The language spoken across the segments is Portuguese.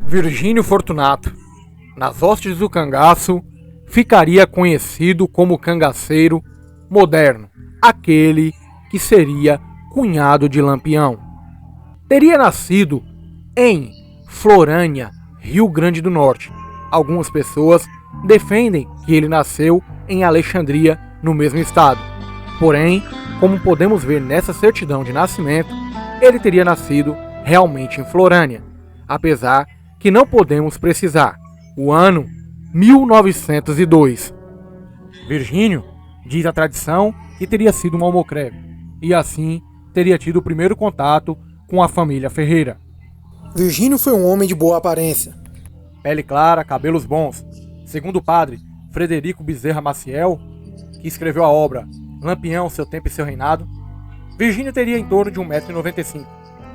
Virgínio Fortunato, nas hostes do cangaço, ficaria conhecido como cangaceiro moderno, aquele que seria cunhado de Lampião. Teria nascido em Florânia, Rio Grande do Norte. Algumas pessoas defendem que ele nasceu em Alexandria, no mesmo estado. Porém, como podemos ver nessa certidão de nascimento, ele teria nascido realmente em Florânia, apesar que não podemos precisar o ano 1902. Virgínio diz a tradição que teria sido um almocreve, e assim teria tido o primeiro contato com a família Ferreira. Virgínio foi um homem de boa aparência. Pele clara, cabelos bons. Segundo o padre Frederico Bezerra Maciel, que escreveu a obra Lampião, seu tempo e seu reinado, Virgínio teria em torno de 1,95 m.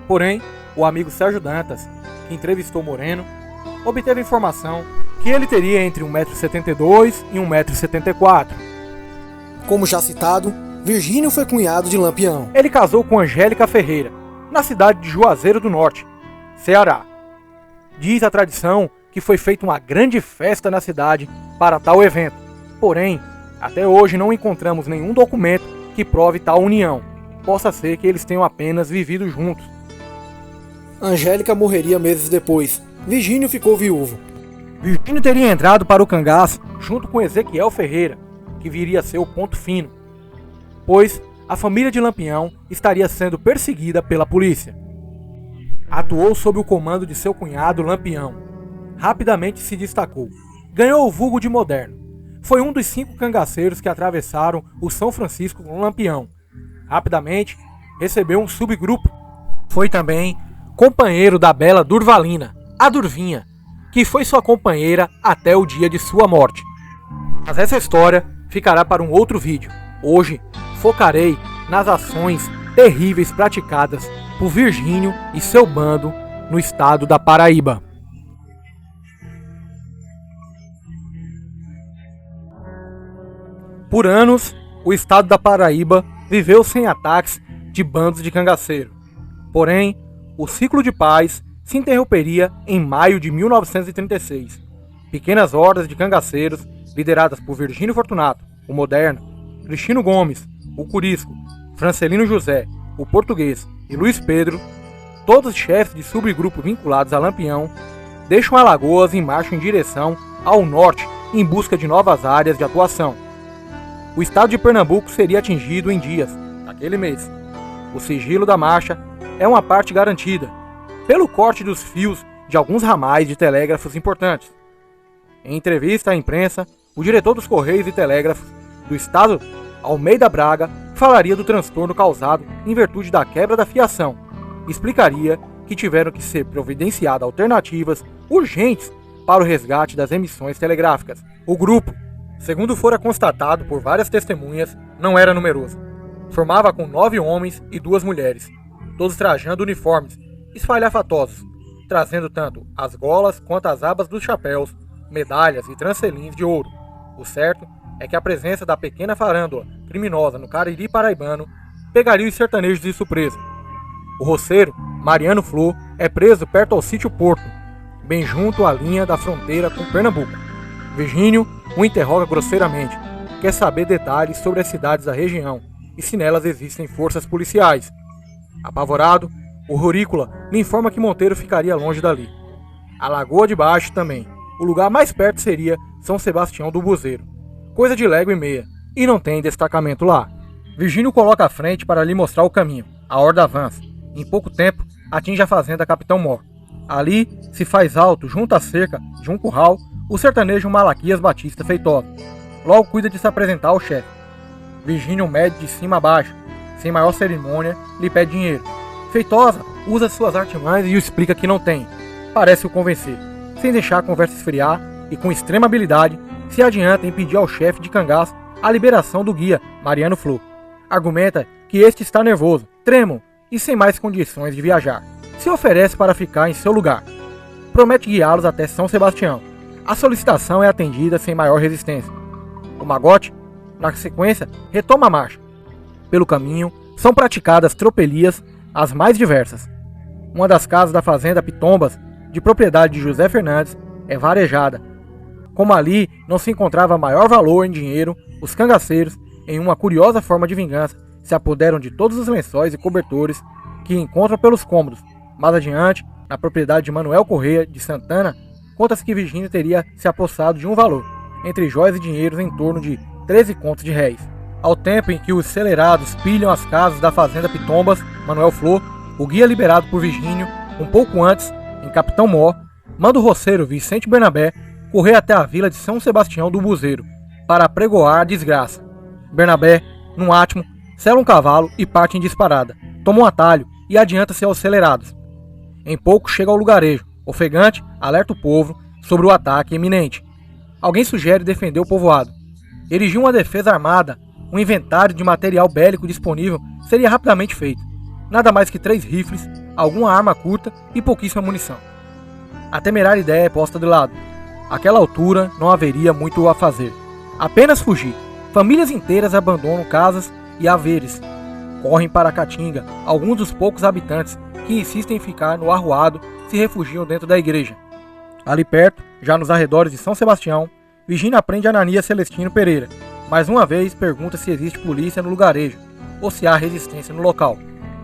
Porém, o amigo Sérgio Dantas, que entrevistou Moreno, obteve informação que ele teria entre 1,72 m e 1,74 m. Como já citado, Virgínio foi cunhado de Lampião. Ele casou com Angélica Ferreira, na cidade de Juazeiro do Norte, Ceará. Diz a tradição que foi feita uma grande festa na cidade para tal evento. Porém, até hoje não encontramos nenhum documento que prove tal união. Possa ser que eles tenham apenas vivido juntos. Angélica morreria meses depois. Virgínio ficou viúvo. Virgínio teria entrado para o cangaço junto com Ezequiel Ferreira, que viria a ser o ponto fino, pois a família de Lampião estaria sendo perseguida pela polícia. Atuou sob o comando de seu cunhado Lampião. Rapidamente se destacou. Ganhou o vulgo de moderno. Foi um dos 5 cangaceiros que atravessaram o São Francisco com Lampião. Rapidamente recebeu um subgrupo. Foi também companheiro da bela Durvalina, a Durvinha, que foi sua companheira até o dia de sua morte. Mas essa história ficará para um outro vídeo. Hoje focarei nas ações terríveis praticadas por Virgínio e seu bando no estado da Paraíba. Por anos, o estado da Paraíba viveu sem ataques de bandos de cangaceiro. Porém, o ciclo de paz se interromperia em maio de 1936. Pequenas hordas de cangaceiros, lideradas por Virgínio Fortunato, o Moderno, Cristino Gomes, o Curisco, Francelino José, o Português e Luiz Pedro, todos chefes de subgrupo vinculados a Lampião, deixam Alagoas e marcham em direção ao norte em busca de novas áreas de atuação. O estado de Pernambuco seria atingido em dias, naquele mês. O sigilo da marcha é uma parte garantida, pelo corte dos fios de alguns ramais de telégrafos importantes. Em entrevista à imprensa, o diretor dos Correios e Telégrafos do estado, Almeida Braga, falaria do transtorno causado em virtude da quebra da fiação. Explicaria que tiveram que ser providenciadas alternativas urgentes para o resgate das emissões telegráficas. O grupo, segundo fora constatado por várias testemunhas, não era numeroso. Formava com 9 homens e 2 mulheres, todos trajando uniformes espalhafatosos, trazendo tanto as golas quanto as abas dos chapéus, medalhas e trancelins de ouro. O certo é que a presença da pequena farândola criminosa no Cariri paraibano pegaria os sertanejos de surpresa. O roceiro, Mariano Flor, é preso perto ao sítio Porto, bem junto à linha da fronteira com Pernambuco. Virgínio o interroga grosseiramente, quer saber detalhes sobre as cidades da região e se nelas existem forças policiais. Apavorado, o Rurícola lhe informa que Monteiro ficaria longe dali. A Lagoa de Baixo também. O lugar mais perto seria São Sebastião do Buzeiro, coisa de légua e meia, e não tem destacamento lá. Virgínio coloca à frente para lhe mostrar o caminho. A horda avança. Em pouco tempo, atinge a fazenda Capitão Mor. Ali, se faz alto junto à cerca de um curral, o sertanejo Malaquias Batista Feitosa. Logo cuida de se apresentar ao chefe. Virgínio mede de cima a baixo. Sem maior cerimônia, lhe pede dinheiro. Feitosa usa suas artimanhas e o explica que não tem. Parece o convencer. Sem deixar a conversa esfriar e com extrema habilidade, se adianta em pedir ao chefe de cangaço a liberação do guia, Mariano Flor. Argumenta que este está nervoso, trêmulo e sem mais condições de viajar. Se oferece para ficar em seu lugar. Promete guiá-los até São Sebastião. A solicitação é atendida sem maior resistência. O magote, na sequência, retoma a marcha. Pelo caminho, são praticadas tropelias as mais diversas. Uma das casas da fazenda Pitombas de propriedade de José Fernandes, é varejada. Como ali não se encontrava maior valor em dinheiro, os cangaceiros, em uma curiosa forma de vingança, se apoderam de todos os lençóis e cobertores que encontram pelos cômodos. Mais adiante, na propriedade de Manuel Correia de Santana, conta-se que Virgínio teria se apossado de um valor, entre joias e dinheiros em torno de 13 contos de réis. Ao tempo em que os celerados pilham as casas da fazenda Pitombas, Manuel Flor, o guia liberado por Virgínio, um pouco antes, em Capitão Mó, manda o roceiro Vicente Bernabé correr até a vila de São Sebastião do Buzeiro, para apregoar a desgraça. Bernabé, num átimo, sela um cavalo e parte em disparada, toma um atalho e adianta-se aos celerados. Em pouco chega ao lugarejo, ofegante, alerta o povo sobre o ataque iminente. Alguém sugere defender o povoado. Erigir uma defesa armada, um inventário de material bélico disponível seria rapidamente feito. Nada mais que 3 rifles, alguma arma curta e pouquíssima munição. A temerária ideia é posta de lado. Àquela altura não haveria muito a fazer. Apenas fugir. Famílias inteiras abandonam casas e haveres. Correm para a Caatinga. Alguns dos poucos habitantes que insistem em ficar no arruado se refugiam dentro da igreja. Ali perto, já nos arredores de São Sebastião, Virgínio aprende Ananias Celestino Pereira. Mais uma vez pergunta se existe polícia no lugarejo ou se há resistência no local.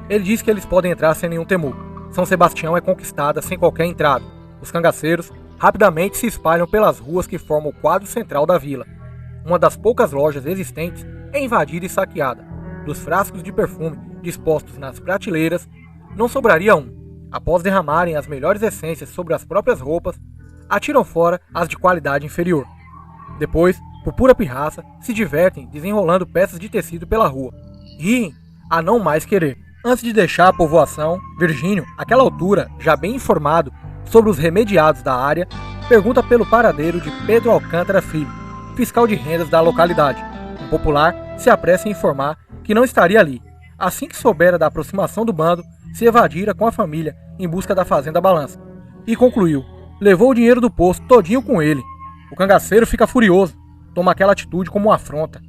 Ele diz que eles podem entrar sem nenhum temor. São Sebastião é conquistada sem qualquer entrada. Os cangaceiros rapidamente se espalham pelas ruas que formam o quadro central da vila. Uma das poucas lojas existentes é invadida e saqueada. Dos frascos de perfume dispostos nas prateleiras, não sobraria um. Após derramarem as melhores essências sobre as próprias roupas, atiram fora as de qualidade inferior. Depois, por pura pirraça, se divertem desenrolando peças de tecido pela rua. Riem a não mais querer. Antes de deixar a povoação, Virgínio, àquela altura já bem informado sobre os remediados da área, pergunta pelo paradeiro de Pedro Alcântara Filho, fiscal de rendas da localidade. Um popular se apressa em informar que não estaria ali. Assim que soubera da aproximação do bando, se evadira com a família em busca da fazenda Balança. E concluiu, levou o dinheiro do posto todinho com ele. O cangaceiro fica furioso, toma aquela atitude como uma afronta.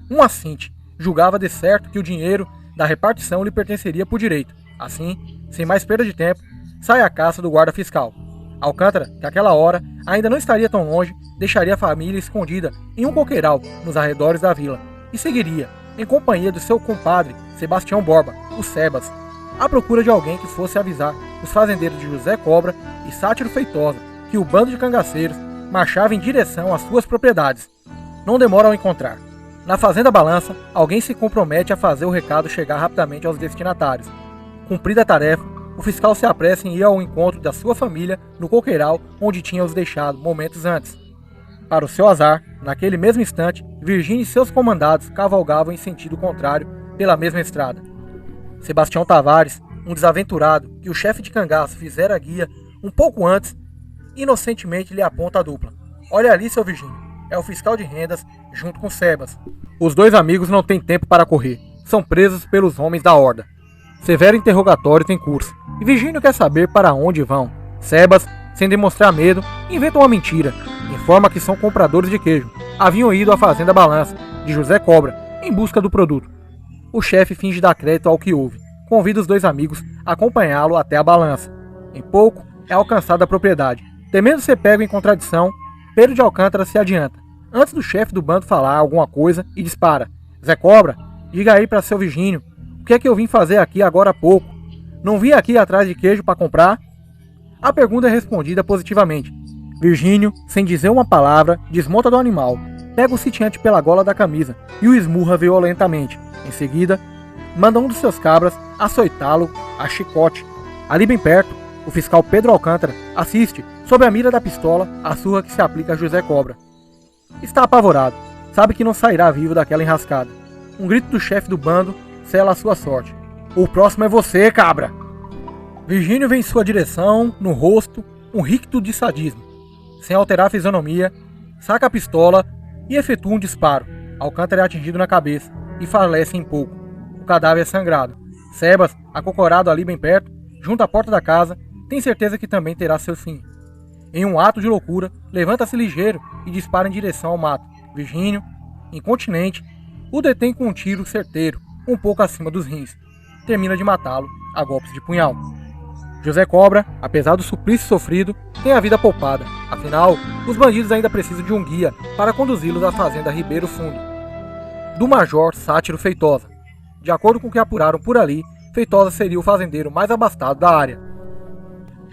Um assinte, julgava de certo que o dinheiro da repartição lhe pertenceria por direito. Assim, sem mais perda de tempo, sai à caça do guarda fiscal. Alcântara, que àquela hora ainda não estaria tão longe, deixaria a família escondida em um coqueiral nos arredores da vila e seguiria, em companhia do seu compadre Sebastião Borba, o Sebas, à procura de alguém que fosse avisar os fazendeiros de José Cobra e Sátiro Feitosa que o bando de cangaceiros marchava em direção às suas propriedades. Não demora ao encontrar. Na fazenda Balança, alguém se compromete a fazer o recado chegar rapidamente aos destinatários. Cumprida a tarefa, o fiscal se apressa em ir ao encontro da sua família no coqueiral onde tinha os deixado momentos antes. Para o seu azar, naquele mesmo instante, Virgínio e seus comandados cavalgavam em sentido contrário pela mesma estrada. Sebastião Tavares, um desaventurado que o chefe de cangaço fizera guia um pouco antes, inocentemente lhe aponta a dupla. Olha ali, seu Virgínio, é o fiscal de rendas junto com Sebas. Os dois amigos não têm tempo para correr, são presos pelos homens da horda. Severo interrogatório em curso, e Virgínio quer saber para onde vão. Sebas, sem demonstrar medo, inventa uma mentira. Informa que são compradores de queijo. Haviam ido à fazenda Balança, de José Cobra, em busca do produto. O chefe finge dar crédito ao que houve. Convida os dois amigos a acompanhá-lo até a Balança. Em pouco, é alcançada a propriedade. Temendo ser pego em contradição, Pedro de Alcântara se adianta, antes do chefe do bando falar alguma coisa, e dispara. Zé Cobra, diga aí para seu Virgínio, o que é que eu vim fazer aqui agora há pouco? Não vim aqui atrás de queijo para comprar? A pergunta é respondida positivamente. Virgínio, sem dizer uma palavra, desmonta do animal, pega o sitiante pela gola da camisa e o esmurra violentamente. Em seguida, manda um dos seus cabras açoitá-lo a chicote. Ali bem perto, o fiscal Pedro Alcântara assiste, sob a mira da pistola, a surra que se aplica a José Cobra. Está apavorado, sabe que não sairá vivo daquela enrascada. Um grito do chefe do bando sela a sua sorte. O próximo é você, cabra! Virgínio vê em sua direção, no rosto, um ricto de sadismo. Sem alterar a fisionomia, saca a pistola e efetua um disparo. Alcântara é atingido na cabeça e falece em pouco. O cadáver é sangrado. Sebas, acocorado ali bem perto, junto à porta da casa, tem certeza que também terá seu fim. Em um ato de loucura, levanta-se ligeiro e dispara em direção ao mato. Virgínio, incontinente, o detém com um tiro certeiro, um pouco acima dos rins. Termina de matá-lo a golpes de punhal. José Cobra, apesar do suplício sofrido, tem a vida poupada. Afinal, os bandidos ainda precisam de um guia para conduzi-los à fazenda Ribeiro Fundo, do Major Sátiro Feitosa. De acordo com o que apuraram por ali, Feitosa seria o fazendeiro mais abastado da área.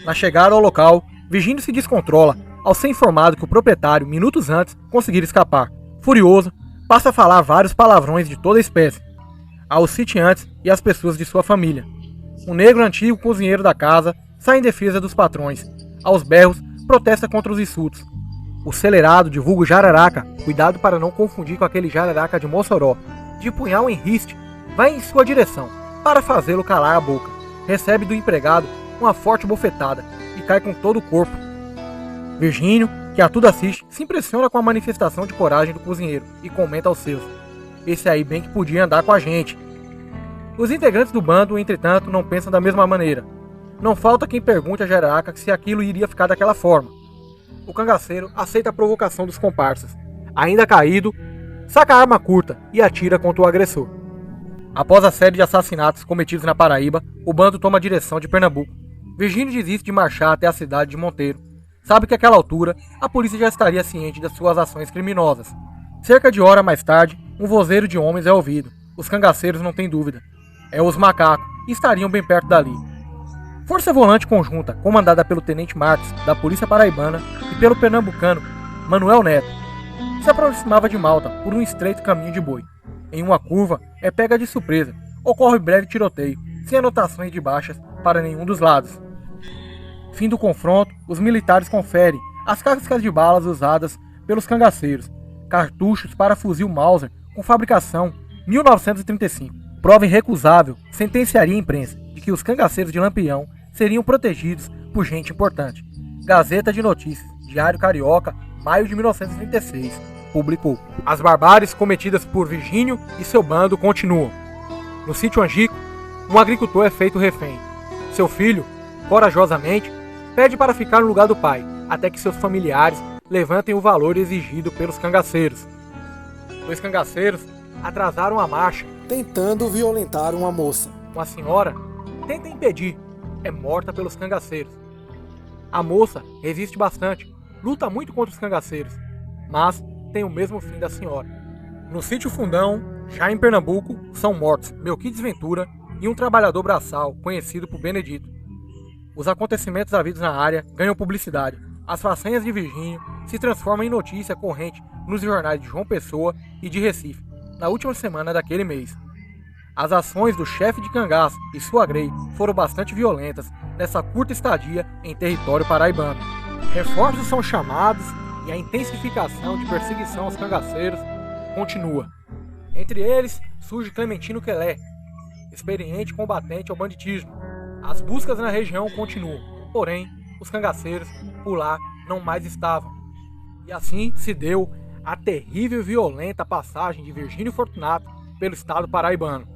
Na chegada ao local, Virgínio se descontrola ao ser informado que o proprietário, minutos antes, conseguira escapar. Furioso, passa a falar vários palavrões de toda espécie aos sitiantes e às pessoas de sua família. Um negro antigo cozinheiro da casa sai em defesa dos patrões. Aos berros, protesta contra os insultos. O celerado de vulgo Jararaca, cuidado para não confundir com aquele Jararaca de Mossoró, de punhal em riste, vai em sua direção, para fazê-lo calar a boca. Recebe do empregado uma forte bofetada e cai com todo o corpo. Virgínio, que a tudo assiste, se impressiona com a manifestação de coragem do cozinheiro e comenta aos seus: esse aí bem que podia andar com a gente. Os integrantes do bando, entretanto, não pensam da mesma maneira. Não falta quem pergunte a Jararaca se aquilo iria ficar daquela forma. O cangaceiro aceita a provocação dos comparsas. Ainda caído, saca a arma curta e atira contra o agressor. Após a série de assassinatos cometidos na Paraíba, o bando toma a direção de Pernambuco. Virgínio desiste de marchar até a cidade de Monteiro. Sabe que àquela altura, a polícia já estaria ciente das suas ações criminosas. Cerca de hora mais tarde, um vozeiro de homens é ouvido. Os cangaceiros não têm dúvida. É os macacos, e estariam bem perto dali. Força Volante Conjunta, comandada pelo Tenente Marques, da Polícia Paraibana, e pelo pernambucano Manuel Neto, se aproximava de Malta por um estreito caminho de boi. Em uma curva, é pega de surpresa. Ocorre breve tiroteio, sem anotações de baixas para nenhum dos lados. Fim do confronto, os militares conferem as cascas de balas usadas pelos cangaceiros, cartuchos para fuzil Mauser com fabricação 1935. Prova irrecusável sentenciaria a imprensa de que os cangaceiros de Lampião seriam protegidos por gente importante. Gazeta de Notícias, Diário Carioca, maio de 1936, publicou. As barbáries cometidas por Virgínio e seu bando continuam. No sítio Angico, um agricultor é feito refém. Seu filho, corajosamente, pede para ficar no lugar do pai, até que seus familiares levantem o valor exigido pelos cangaceiros. Dois cangaceiros atrasaram a marcha, tentando violentar uma moça. Uma senhora tenta impedir, é morta pelos cangaceiros. A moça resiste bastante, luta muito contra os cangaceiros, mas tem o mesmo fim da senhora. No sítio Fundão, já em Pernambuco, são mortos Melquides Ventura e um trabalhador braçal conhecido por Benedito. Os acontecimentos havidos na área ganham publicidade. As façanhas de Virgínio se transformam em notícia corrente nos jornais de João Pessoa e de Recife, na última semana daquele mês. As ações do chefe de cangaço e sua grei foram bastante violentas nessa curta estadia em território paraibano. Reforços são chamados e a intensificação de perseguição aos cangaceiros continua. Entre eles surge Clementino Quelé, experiente combatente ao banditismo. As buscas na região continuam, porém, os cangaceiros por lá não mais estavam. E assim se deu a terrível e violenta passagem de Virgínio Fortunato pelo estado paraibano.